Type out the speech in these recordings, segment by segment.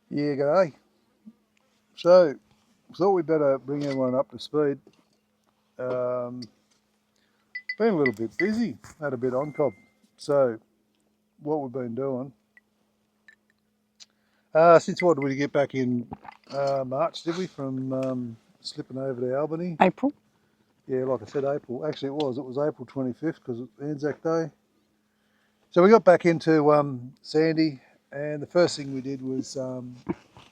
Yeah, g'day. So, thought we'd better bring everyone up to speed. Been a little bit busy, had a bit on cob. So, what we've been doing, since what did we get back in March, did we, from slipping over to Albany? April. Yeah, like I said, April. Actually, it was April 25th because it's Anzac Day. So, we got back into Sandy, and the first thing we did was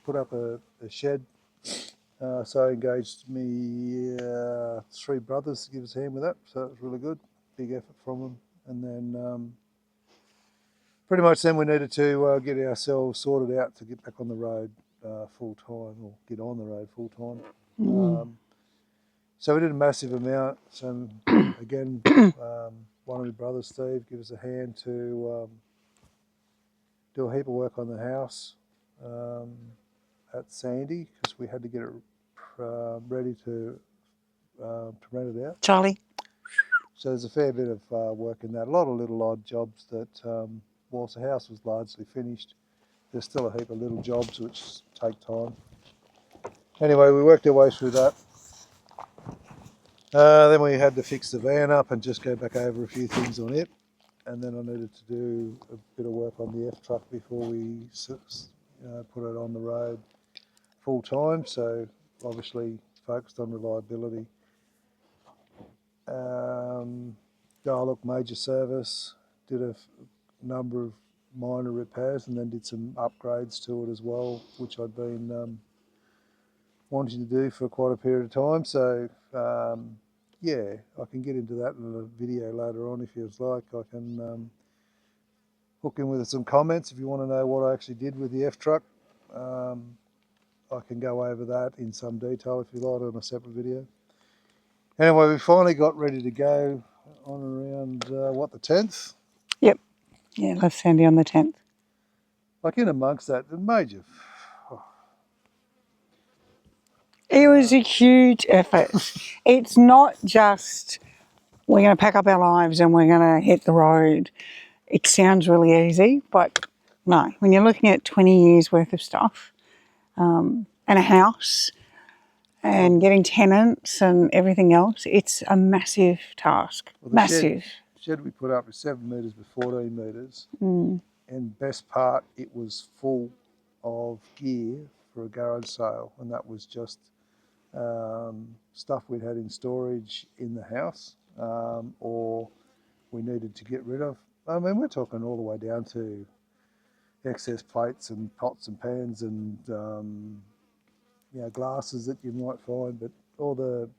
put up a shed. So I engaged me three brothers to give us a hand with that. So it was really good. Big effort from them. And then pretty much then we needed to get ourselves sorted out to get back on the road full time, or get on the road full time. So we did a massive amount. So again, one of my brothers, Steve, give us a hand to do a heap of work on the house at Sandy, because we had to get it ready to rent it out. Charlie. So there's a fair bit of work in that. A lot of little odd jobs that, whilst the house was largely finished, there's still a heap of little jobs which take time. Anyway, we worked our way through that. Then we had to fix the van up and just go back over a few things on it. And then I needed to do a bit of work on the F-truck before we put it on the road full time. So obviously focused on reliability. Look, major service, did a number of minor repairs, and then did some upgrades to it as well, which I'd been wanting to do for quite a period of time. So yeah, I can get into that in a video later on if you'd like. I can hook in with some comments if you want to know what I actually did with the F-truck. I can go over that in some detail if you like on a separate video. Anyway, we finally got ready to go on around, the 10th? Yep. Yeah, left Sandy on the 10th. Like in amongst that, the major. It was a huge effort. It's not just we're going to pack up our lives and we're going to hit the road. It sounds really easy, but no. When you're looking at 20 years worth of stuff and a house and getting tenants and everything else, it's a massive task. Well, the massive. Shed we put up is 7 metres by 14 metres. And best part, it was full of gear for a garage sale, and that was just stuff we'd had in storage in the house, or we needed to get rid of. I mean, we're talking all the way down to excess plates and pots and pans and glasses that you might find, but all the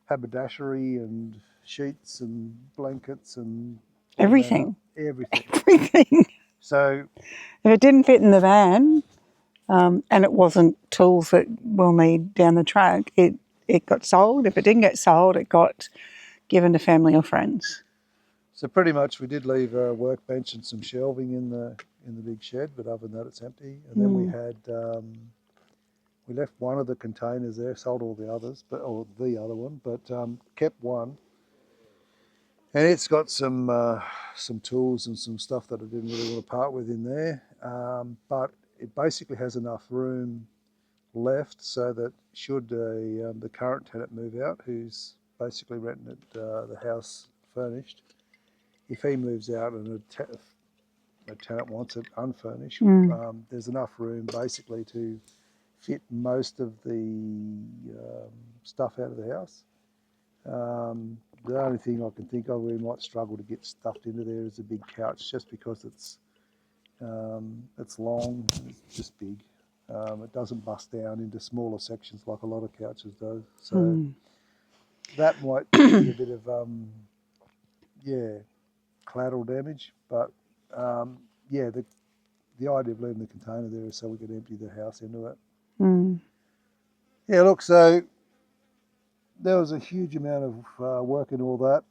haberdashery and sheets and blankets and Everything. Everything. Everything. So if it didn't fit in the van and it wasn't tools that we'll need down the track, it got sold. If it didn't get sold, it got given to family or friends. So pretty much we did leave a workbench and some shelving in the big shed, but other than that it's empty. And then we had we left one of the containers there, sold all the others, or the other one, but kept one. And it's got some tools and some stuff that I didn't really want to part with in there, but it basically has enough room left so that should the current tenant move out, who's basically renting it, the house furnished, if he moves out and a tenant wants it unfurnished, there's enough room basically to fit most of the stuff out of the house. The only thing I can think of we might struggle to get stuffed into there is a big couch, just because it's long, it's just big. It doesn't bust down into smaller sections like a lot of couches do. So that might be a bit of collateral damage. But the idea of leaving the container there is so we could empty the house into it. Yeah, look, so there was a huge amount of work in all that.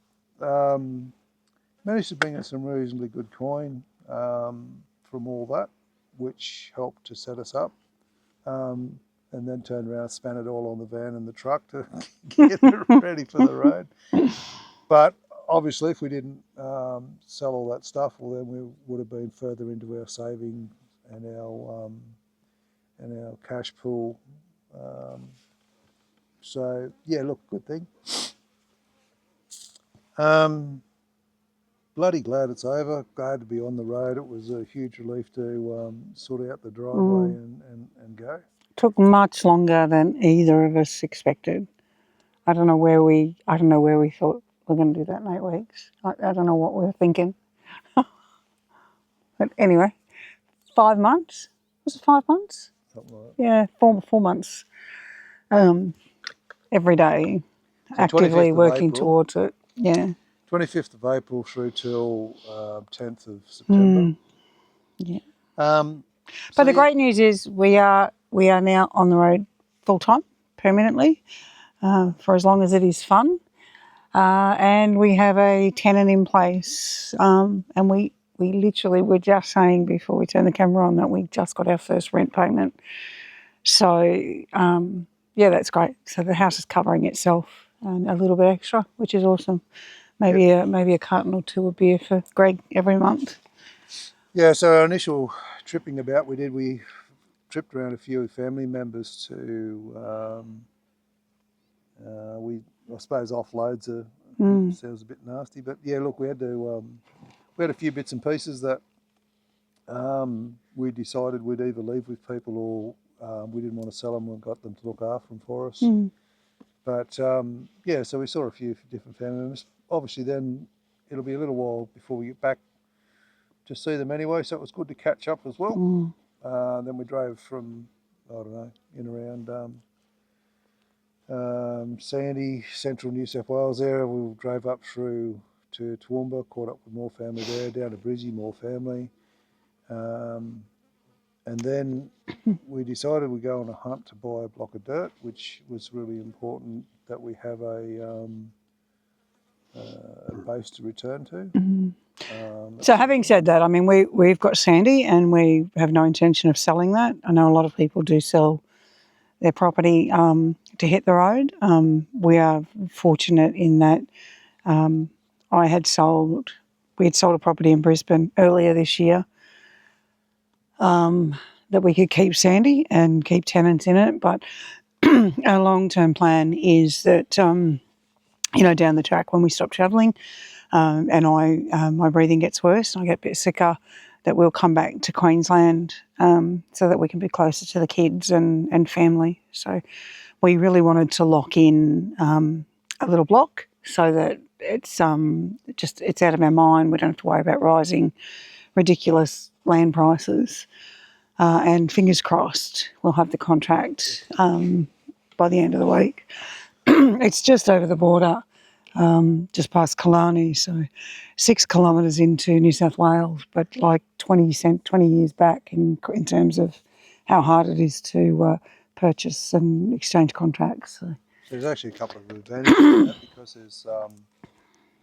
Managed to bring us some reasonably good coin from all that, which helped to set us up. And then turned around and span it all on the van and the truck to get it ready for the road. But obviously, if we didn't sell all that stuff, well, then we would have been further into our saving and and our cash pool. So yeah, look, good thing. Bloody glad it's over. Glad to be on the road. It was a huge relief to sort out the driveway and go. Took much longer than either of us expected. I don't know where we thought we're going to do that in 8 weeks. I don't know what we were thinking. But anyway, 5 months. Was it 5 months? Something like that. Yeah, 4 months. Every day, So actively 25th of working April, towards it. Yeah. 25th of April through till 10th of September. Yeah. So But the great news is we are now on the road full time, permanently, for as long as it is fun. And we have a tenant in place. And we literally were just saying before we turned the camera on that we just got our first rent payment. So, yeah, that's great. So the house is covering itself and a little bit extra, which is awesome. Maybe a carton or two of beer for Greg every month. Yeah, so our initial tripping about we tripped around a few family members to I suppose offloads sounds a bit nasty, but yeah, look, we had a few bits and pieces that we decided we'd either leave with people or we didn't want to sell them and got them to look after them for us. But yeah, so we saw a few different family members. Obviously, then it'll be a little while before we get back to see them anyway, so it was good to catch up as well. Then we drove from, I don't know, in around Sandy, central New South Wales there. We drove up through to Toowoomba, caught up with more family there, down to Brizzy, more family. And then we decided we'd go on a hunt to buy a block of dirt, which was really important that we have a base to return to. So having said that, I mean, we've got Sandy and we have no intention of selling that. I know a lot of people do sell their property to hit the road. We are fortunate in that we had sold a property in Brisbane earlier this year that we could keep Sandy and keep tenants in it. But our long-term plan is that, down the track when we stop travelling and my breathing gets worse and I get a bit sicker, that we'll come back to Queensland so that we can be closer to the kids and family. So we really wanted to lock in a little block so that it's out of our mind. We don't have to worry about rising ridiculous land prices. And fingers crossed, we'll have the contract by the end of the week. It's just over the border, just past Killarney, so 6 kilometres into New South Wales, but like 20 years back in terms of how hard it is to purchase and exchange contracts. So. There's actually a couple of advantages to that because there's,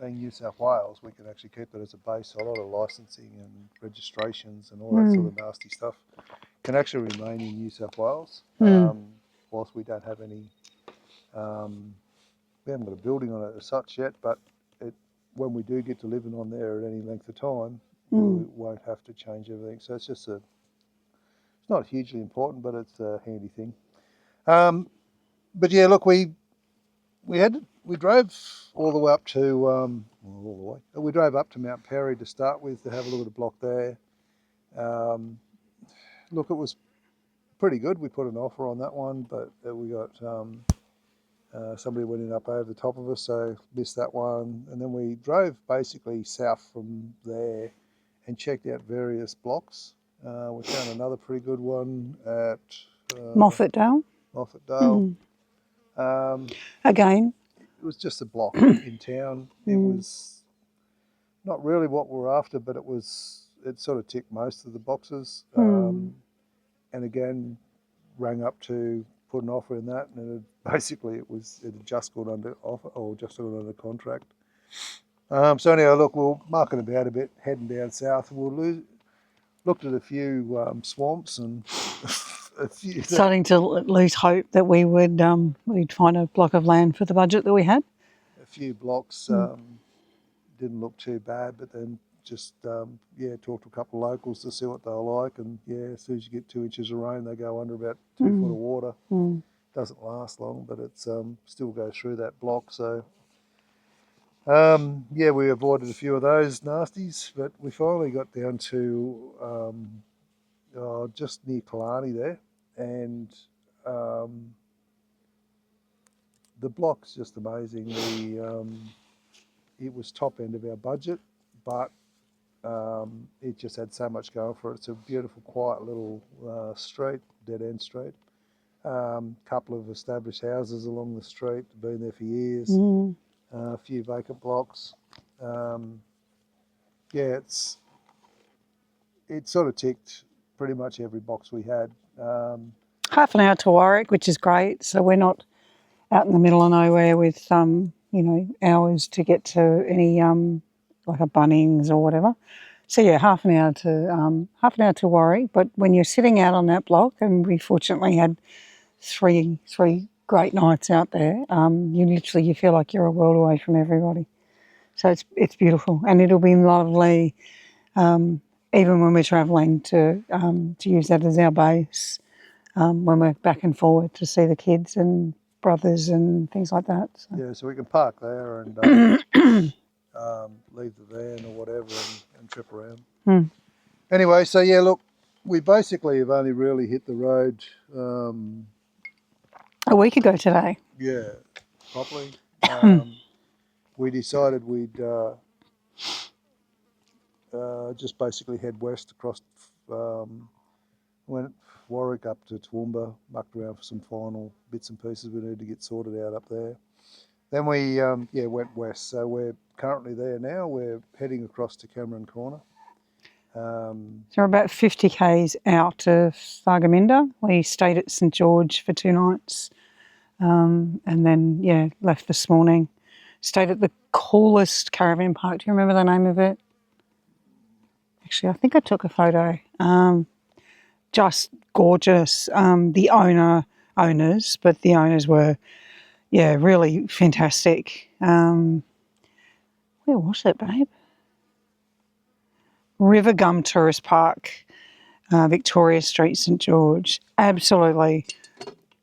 being New South Wales, we can actually keep it as a base. So a lot of licensing and registrations and all that sort of nasty stuff can actually remain in New South Wales, whilst we don't have any, we haven't got a building on it as such yet, but when we do get to living on there at any length of time, we won't have to change everything. So it's just it's not hugely important, but it's a handy thing. But yeah, look, we drove all the way up to we drove up to Mount Perry to start with to have a look at a block there. Look, it was pretty good. We put an offer on that one, but we got somebody went in up over the top of us, so missed that one. And then we drove basically south from there and checked out various blocks. We found another pretty good one at Moffatdale. Again. It was just a block in town. It was not really what we were after, but it sort of ticked most of the boxes. And again, rang up to put an offer in that, and it had just gone under offer or just gone under contract. So anyhow, look, we'll market about a bit, heading down south. We'll looked at a few swamps and a few starting to lose hope that we'd find a block of land for the budget that we had. A few blocks didn't look too bad, but then just talk to a couple of locals to see what they're like, and as soon as you get 2 inches of rain, they go under about 2 foot of water. Doesn't last long, but it's still goes through that block. So we avoided a few of those nasties, but we finally got down to just near Killarney there, and the block's just amazing. It was top end of our budget, but it just had so much going for it. It's a beautiful, quiet little street, dead end street. Couple of established houses along the street, been there for years. A few vacant blocks. It sort of ticked pretty much every box we had. Half an hour to Warwick, which is great. So we're not out in the middle of nowhere with hours to get to any like a Bunnings or whatever. So yeah, half an hour to Warwick. But when you're sitting out on that block, and we fortunately had three great nights out there, you feel like you're a world away from everybody. So it's beautiful, and it'll be lovely, even when we're travelling to use that as our base when we're back and forward to see the kids and brothers and things like that. So. So we can park there and leave the van or whatever and trip around. Anyway, so look, we basically have only really hit the road a week ago today. Yeah, properly. We decided we'd just basically head west across, went Warwick up to Toowoomba, mucked around for some final bits and pieces we needed to get sorted out up there. Then we went west, so we're currently there now. We're heading across to Cameron Corner. So we're about 50 k's out of Thargomindah. We stayed at St George for 2 nights, and then left this morning. Stayed at the coolest caravan park. Do you remember the name of it? Actually, I think I took a photo. Just gorgeous. The owners, but the owners were, really fantastic. Where was it, babe? River Gum Tourist Park, Victoria Street, St George. Absolutely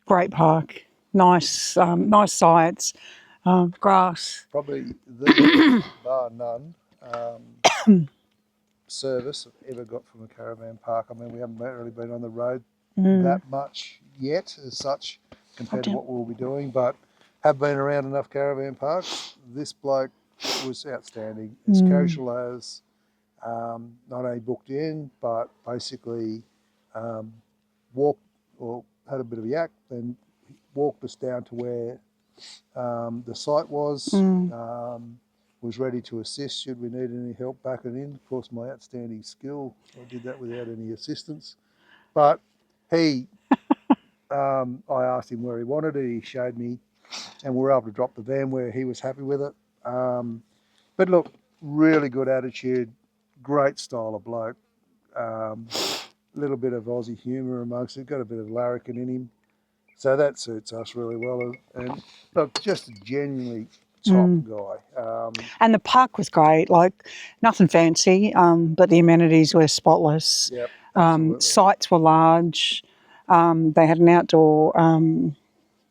great park. Nice sights, grass. Probably the bar none service I've ever got from a caravan park. I mean, we haven't really been on the road that much yet as such compared to what we'll be doing, but have been around enough caravan parks. This bloke was outstanding, as casual as, not only booked in, but basically walked or had a bit of a yak, then walked us down to where the site was ready to assist should we need any help backing in. Of course, my outstanding skill, I did that without any assistance. But I asked him where he wanted it, he showed me, and we were able to drop the van where he was happy with it. But look, really good attitude, great style of bloke, little bit of Aussie humour amongst it, got a bit of larrikin in him. So that suits us really well. And look, just a genuinely top guy. And the park was great, like nothing fancy, but the amenities were spotless. Yep, absolutely. Sites were large. They had an outdoor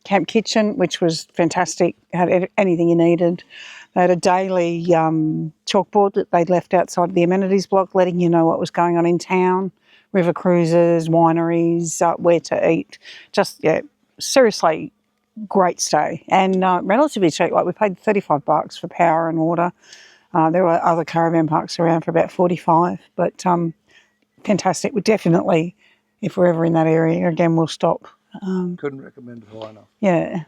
camp kitchen, which was fantastic. Had anything you needed. They had a daily chalkboard that they'd left outside the amenities block, letting you know what was going on in town, river cruises, wineries, where to eat. Just, seriously, great stay. And relatively cheap. Like, we paid $35 for power and water. There were other caravan parks around for about $45, but fantastic. We definitely, if we're ever in that area again, we'll stop. Couldn't recommend it high enough. Yeah.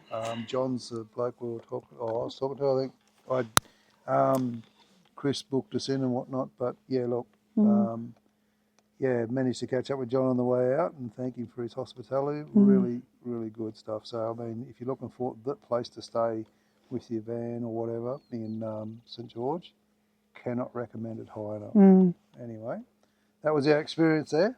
John's the bloke I was talking to. I think Chris booked us in and whatnot, but look, managed to catch up with John on the way out and thank him for his hospitality. Really, really good stuff. So, I mean, if you're looking for that place to stay with your van or whatever in St George, cannot recommend it high enough. Anyway, that was our experience there.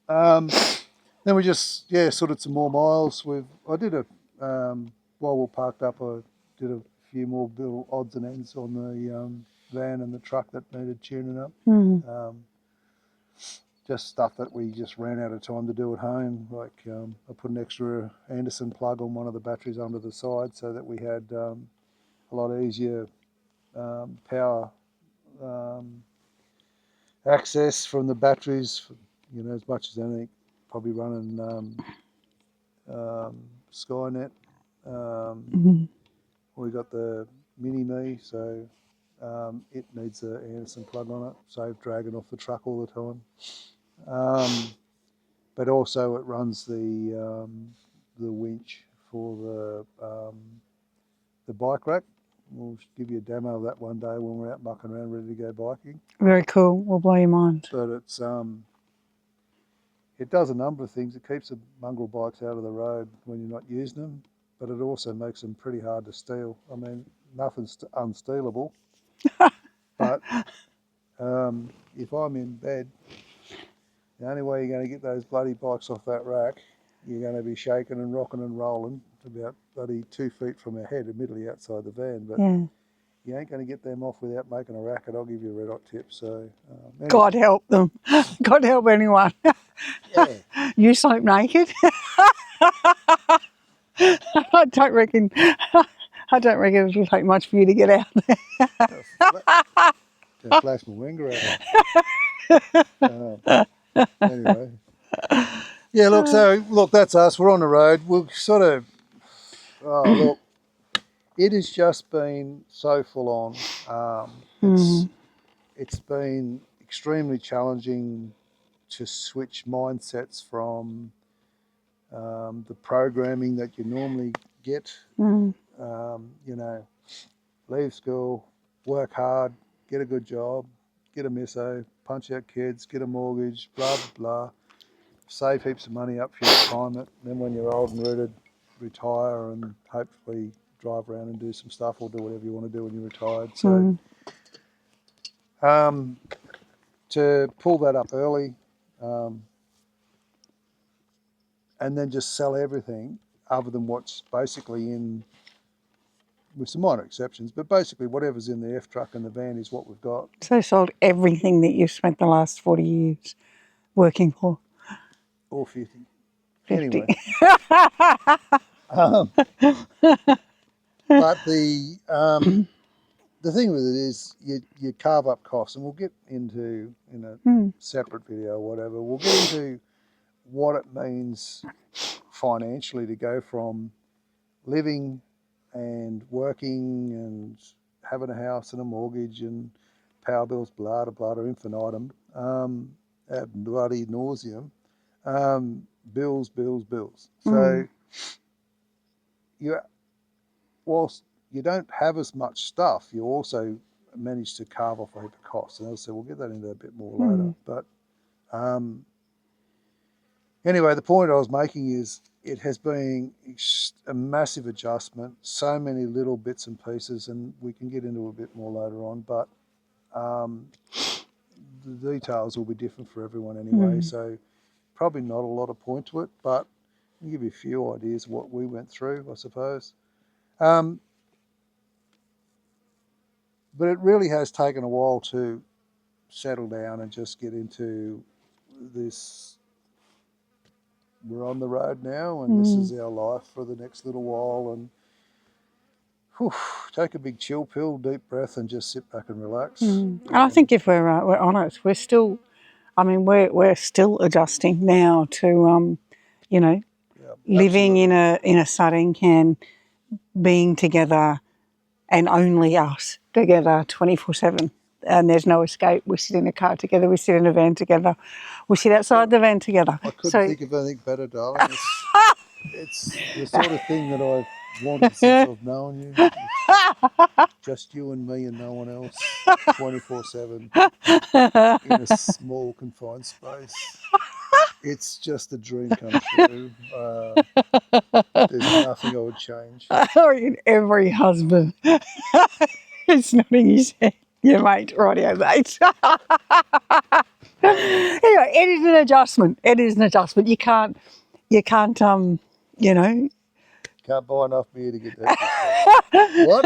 Then we just sorted some more miles. I did while we were parked up, I did a few more little odds and ends on the van and the truck that needed tuning up. Just stuff that we just ran out of time to do at home. Like I put an extra Anderson plug on one of the batteries under the side so that we had a lot easier power access from the batteries. You know, as much as anything, probably running Skynet. We got the Mini Me, so it needs an Anderson plug on it, save dragging off the truck all the time. But also it runs the winch for the bike rack. We'll give you a demo of that one day when we're out mucking around ready to go biking. Very cool. Will blow your mind. But it's it does a number of things. It keeps the mongrel bikes out of the road when you're not using them, but it also makes them pretty hard to steal. I mean, nothing's unstealable, but if I'm in bed, the only way you're going to get those bloody bikes off that rack, you're going to be shaking and rocking and rolling about bloody 2 feet from our head, admittedly outside the van, but you ain't going to get them off without making a racket. I'll give you a red hot tip. So, anyway. God help them. God help anyone. Yeah. You sleep naked? I don't reckon it'll take much for you to get out there. Gonna flash my winger at anyway. Yeah, look, that's us. We're on the road. We'll sort of, look, it has just been so full on. It's been extremely challenging to switch mindsets from the programming that you normally get. You know, leave school, work hard, get a good job, get a misso, punch out kids, get a mortgage, blah, blah, blah. Save heaps of money up for your retirement. Then when you're old and rooted, retire and hopefully drive around and do some stuff or do whatever you want to do when you're retired. So to pull that up early and then just sell everything other than what's basically in, with some minor exceptions, but basically whatever's in the F truck and the van is what we've got. So sold everything that you've spent the last 40 years working for. Or 50. 50. Anyway. But the thing with it is you carve up costs, and we'll get into, in a separate video or whatever, we'll get into what it means financially to go from living and working and having a house and a mortgage and power bills, blah, blah, blah, infinitum, ad bloody nauseum, bills. So whilst you don't have as much stuff, you also manage to carve off a heap of costs. And so we'll get that into a bit more later. But anyway, the point I was making is it has been a massive adjustment, so many little bits and pieces, and we can get into a bit more later on, but the details will be different for everyone anyway, so probably not a lot of point to it, but I'll give you a few ideas of what we went through, I suppose. But it really has taken a while to settle down and just get into this. We're on the road now, and this is our life for the next little while. And take a big chill pill, deep breath, and just sit back and relax. And I think if we're honest, we're still, I mean, we're still adjusting now to, you know, living in a setting and being together, and only us together 24/7. And there's no escape. We sit in a car together. We sit in a van together. We sit outside the van together. I couldn't think of anything better, darling. It's the sort of thing that I've wanted since I've known you. It's just you and me and no one else, 24/7 in a small confined space. It's just a dream come true. There's nothing I would change. Every husband is nodding his head. Yeah, mate, rightio, mate. Anyway, it is an adjustment. It is an adjustment. You can't, you know, can't buy enough beer to get that. What?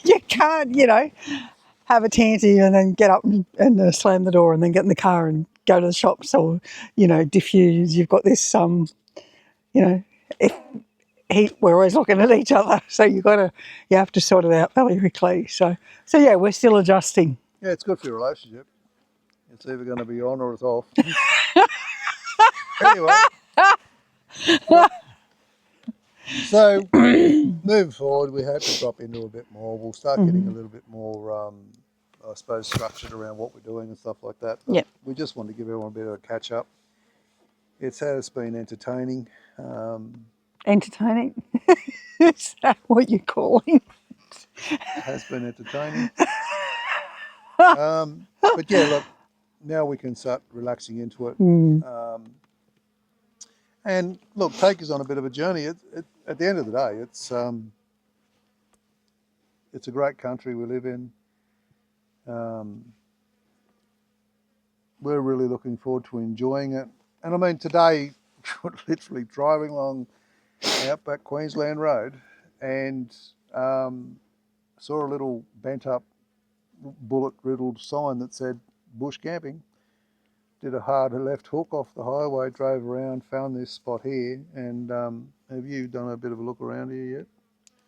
You can't, have a tanty and then get up and slam the door and then get in the car and go to the shops or, diffuse. You've got this, if we're always looking at each other, so you have to sort it out fairly quickly. So yeah, we're still adjusting. Yeah, it's good for your relationship. It's either going to be on or it's off. Anyway, so moving forward, we hope to drop into a bit more. We'll start getting a little bit more, I suppose, structured around what we're doing and stuff like that. But we just want to give everyone a bit of a catch up. It has been entertaining. Entertaining? Is that what you're calling? Has been entertaining. But yeah, look, now we can start relaxing into it. And look, take us on a bit of a journey. At the end of the day, it's a great country we live in. We're really looking forward to enjoying it. And I mean, today, we're literally driving along Outback Queensland Road and saw a little bent up, bullet riddled sign that said bush camping. Did a hard left hook off the highway, drove around, found this spot here. And have you done a bit of a look around here yet?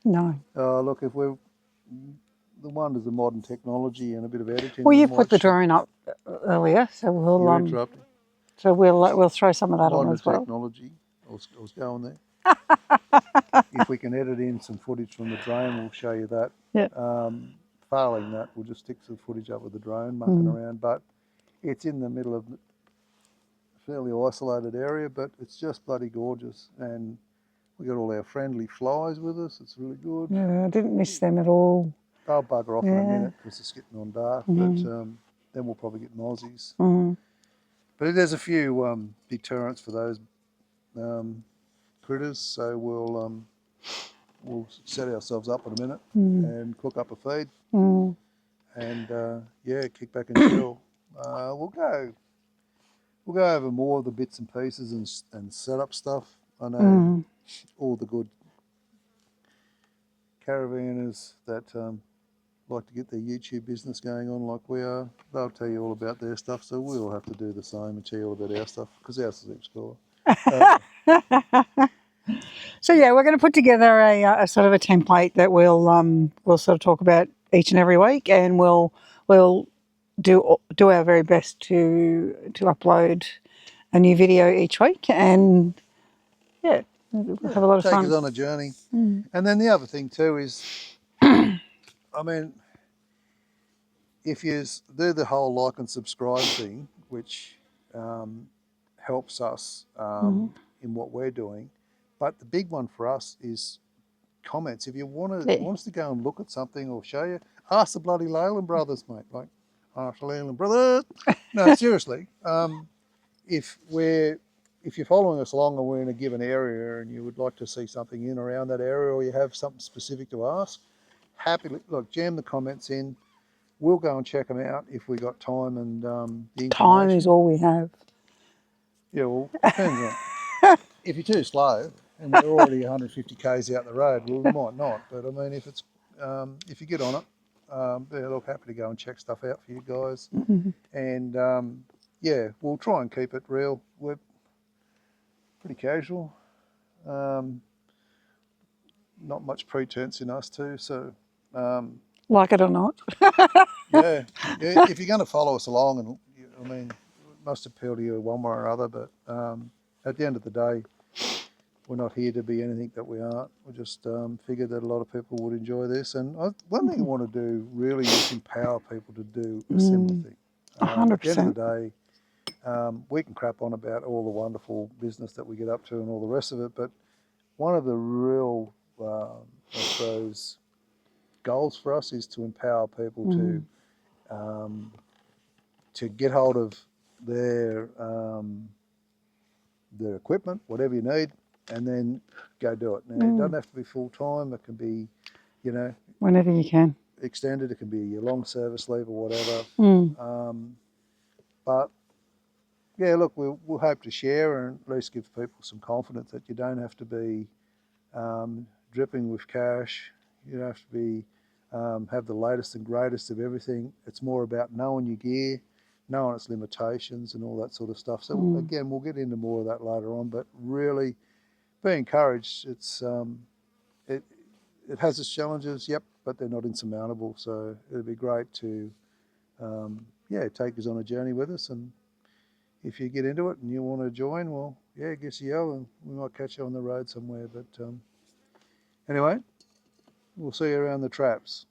No. Look, if we're the wonders of modern technology and a bit of editing. Well, you put the drone up earlier, so we'll You're interrupting. So we'll throw some of that on as well. Modern technology. I was going there. If we can edit in some footage from the drone, we'll show you that. Yeah. Failing that, we'll just stick some footage up with the drone, mucking around. But it's in the middle of a fairly isolated area, but it's just bloody gorgeous. And we got all our friendly flies with us. It's really good. Yeah, I didn't miss them at all. They'll bugger off in a minute because it's getting on dark. But then we'll probably get mozzies. But there's a few deterrents for those critters, so we'll set ourselves up in a minute and cook up a feed and kick back and chill. We'll go over more of the bits and pieces and setup stuff. I know all the good caravanners that like to get their YouTube business going on like we are. They'll tell you all about their stuff, so we'll have to do the same and tell you all about our stuff because ours is heaps cooler. So yeah, we're going to put together a sort of a template that we'll sort of talk about each and every week, and we'll do our very best to upload a new video each week, and we'll have a lot of fun. Take us on a journey. And then the other thing too is, I mean, if you do the whole like and subscribe thing, which helps us in what we're doing, but the big one for us is comments. If you want us to go and look at something or show you, ask the bloody Leyland brothers, mate. Like, ask the Leyland brothers. No, seriously. If you're following us along and we're in a given area and you would like to see something in around that area, or you have something specific to ask, happily jam the comments in. We'll go and check them out if we got time and the information. Time is all we have. Yeah, well, depends on. If you're too slow and we're already 150 k's out the road, well, we might not. But I mean, if it's if you get on it, happy to go and check stuff out for you guys. And we'll try and keep it real. We're pretty casual. Not much pretense in us too, so. Like it or not. yeah. If you're going to follow us along, and I mean, it must appeal to you one way or other, but at the end of the day, we're not here to be anything that we aren't. We just figured that a lot of people would enjoy this. And one thing I want to do really is empower people to do a similar thing. 100%. At the end of the day, we can crap on about all the wonderful business that we get up to and all the rest of it, but one of the real, I suppose, goals for us is to empower people to get hold of their equipment, whatever you need, and then go do it. Now, it doesn't have to be full time. It can be, whenever you can. Extended. It can be your long service leave or whatever. But yeah, look, we'll hope to share and at least give people some confidence that you don't have to be dripping with cash. You don't have to be have the latest and greatest of everything. It's more about knowing your gear, knowing its limitations and all that sort of stuff. So again, we'll get into more of that later on, but really be encouraged. It it has its challenges, yep, but they're not insurmountable. So it'd be great to yeah, take us on a journey with us. And if you get into it and you want to join, well, yeah, give us a yell and we might catch you on the road somewhere. But anyway, we'll see you around the traps.